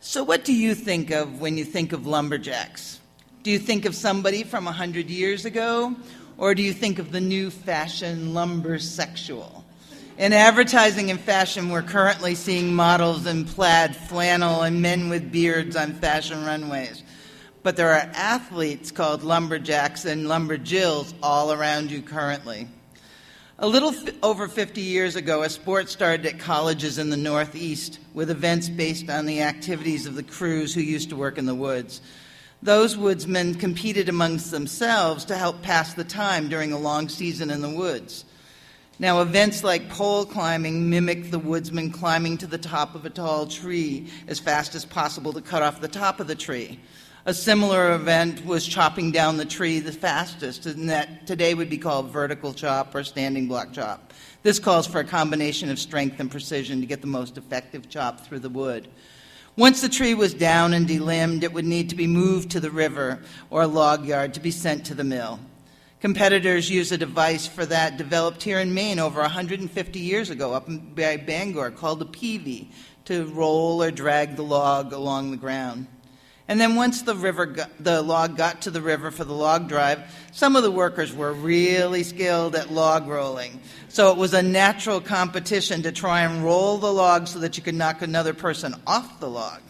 So what do you think of when you think of lumberjacks? Do you think of somebody from 100 years ago, or do you think of the new fashion lumbersexual? In advertising and fashion, we're currently seeing models in plaid flannel and men with beards on fashion runways. But there are athletes called lumberjacks and lumberjills all around you currently. A little over 50 years ago, a sport started at colleges in the Northeast with events based on the activities of the crews who used to work in the woods. Those woodsmen competed amongst themselves to help pass the time during a long season in the woods. Now, events like pole climbing mimic the woodsman climbing to the top of a tall tree as fast as possible to cut off the top of the tree. A similar event was chopping down the tree the fastest, and that today would be called vertical chop or standing block chop. This calls for a combination of strength and precision to get the most effective chop through the wood. Once the tree was down and delimbed, it would need to be moved to the river or a log yard to be sent to the mill. Competitors use a device for that developed here in Maine over 150 years ago up by Bangor called a peavey to roll or drag the log along the ground. And then once the log got to the river for the log drive, some of the workers were really skilled at log rolling. So it was a natural competition to try and roll the log so that you could knock another person off the log.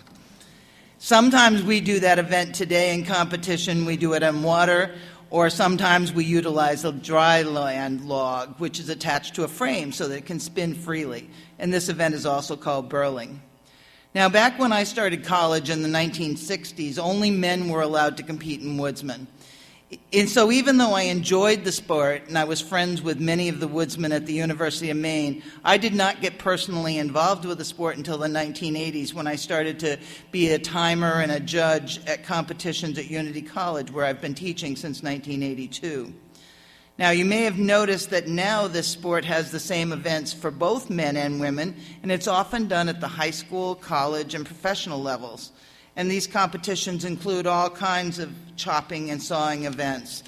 Sometimes we do that event today in competition. We do it on water, or sometimes we utilize a dry land log, which is attached to a frame so that it can spin freely. And this event is also called burling. Now, back when I started college in the 1960s, only men were allowed to compete in woodsmen. And so even though I enjoyed the sport and I was friends with many of the woodsmen at the University of Maine, I did not get personally involved with the sport until the 1980s when I started to be a timer and a judge at competitions at Unity College, where I've been teaching since 1982. Now, you may have noticed that now this sport has the same events for both men and women, and it's often done at the high school, college, and professional levels. And these competitions include all kinds of chopping and sawing events.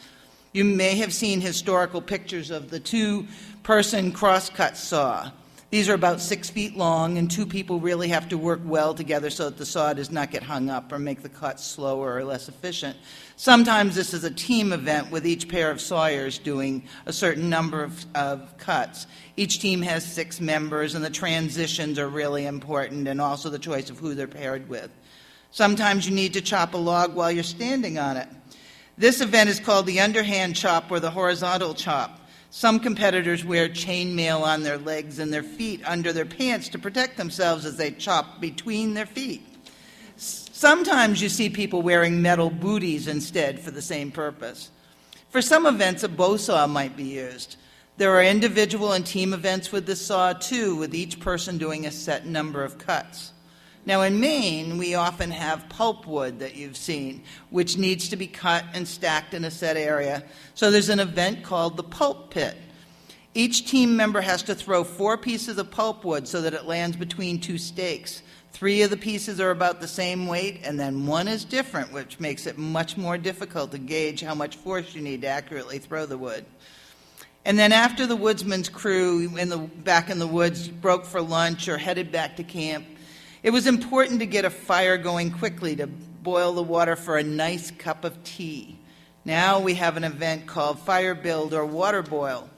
You may have seen historical pictures of the two-person crosscut saw. These are about 6 feet long, and two people really have to work well together so that the saw does not get hung up or make the cut slower or less efficient. Sometimes this is a team event with each pair of sawyers doing a certain number of cuts. Each team has 6 members, and the transitions are really important, and also the choice of who they're paired with. Sometimes you need to chop a log while you're standing on it. This event is called the underhand chop or the horizontal chop. Some competitors wear chainmail on their legs and their feet under their pants to protect themselves as they chop between their feet. Sometimes you see people wearing metal booties instead for the same purpose. For some events, a bow saw might be used. There are individual and team events with this saw too, with each person doing a set number of cuts. Now in Maine, we often have pulpwood that you've seen, which needs to be cut and stacked in a set area. So there's an event called the pulp pit. Each team member has to throw 4 pieces of pulpwood so that it lands between 2 stakes. 3 of the pieces are about the same weight, and then 1 is different, which makes it much more difficult to gauge how much force you need to accurately throw the wood. And then after the woodsman's crew back in the woods broke for lunch or headed back to camp, it was important to get a fire going quickly to boil the water for a nice cup of tea. Now we have an event called fire build or water boil.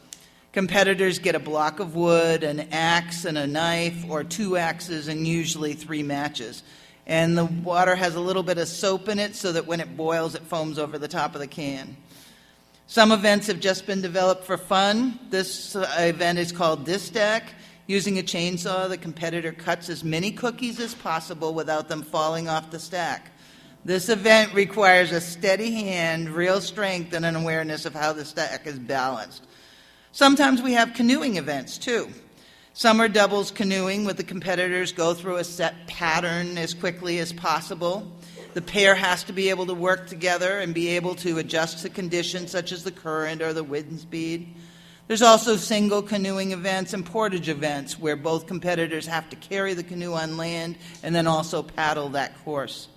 Competitors get a block of wood, an axe, and a knife, or 2 axes, and usually 3 matches. And the water has a little bit of soap in it so that when it boils, it foams over the top of the can. Some events have just been developed for fun. This event is called Distack. Using a chainsaw, the competitor cuts as many cookies as possible without them falling off the stack. This event requires a steady hand, real strength, and an awareness of how the stack is balanced. Sometimes we have canoeing events, too. Some are doubles canoeing, with the competitors go through a set pattern as quickly as possible. The pair has to be able to work together and be able to adjust to conditions such as the current or the wind speed. There's also single canoeing events and portage events where both competitors have to carry the canoe on land and then also paddle that course.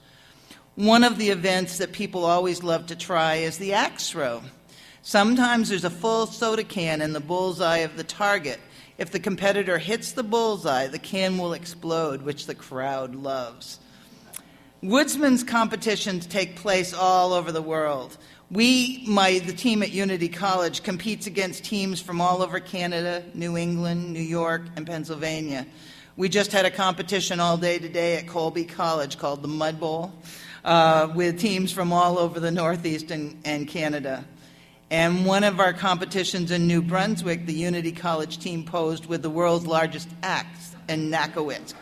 One of the events that people always love to try is the axe throw. Sometimes there's a full soda can in the bullseye of the target. If the competitor hits the bullseye, the can will explode, which the crowd loves. Woodsman's competitions take place all over the world. The team at Unity College, competes against teams from all over Canada, New England, New York, and Pennsylvania. We just had a competition all day today at Colby College called the Mud Bowl, with teams from all over the Northeast and Canada. And one of our competitions in New Brunswick, the Unity College team posed with the world's largest axe in Nakawitsk.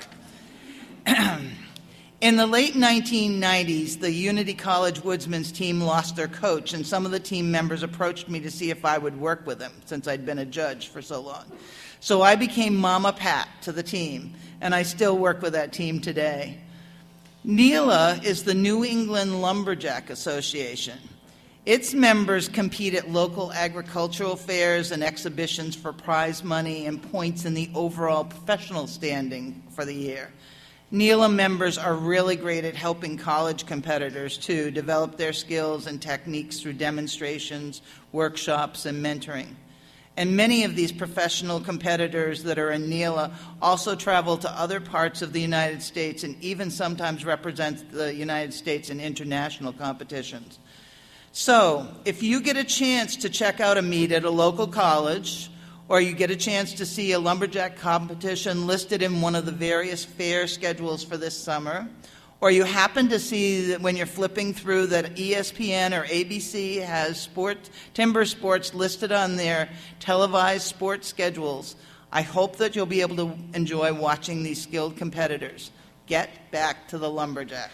In the late 1990s, the Unity College Woodsman's team lost their coach, and some of the team members approached me to see if I would work with them, since I'd been a judge for so long. So I became Mama Pat to the team, and I still work with that team today. NELA is the New England Lumberjack Association. Its members compete at local agricultural fairs and exhibitions for prize money and points in the overall professional standing for the year. NELA members are really great at helping college competitors, too, develop their skills and techniques through demonstrations, workshops, and mentoring. And many of these professional competitors that are in NELA also travel to other parts of the United States and even sometimes represent the United States in international competitions. So, if you get a chance to check out a meet at a local college, or you get a chance to see a lumberjack competition listed in one of the various fair schedules for this summer, or you happen to see that when you're flipping through that ESPN or ABC has timber sports listed on their televised sports schedules, I hope that you'll be able to enjoy watching these skilled competitors. Get back to the lumberjacks.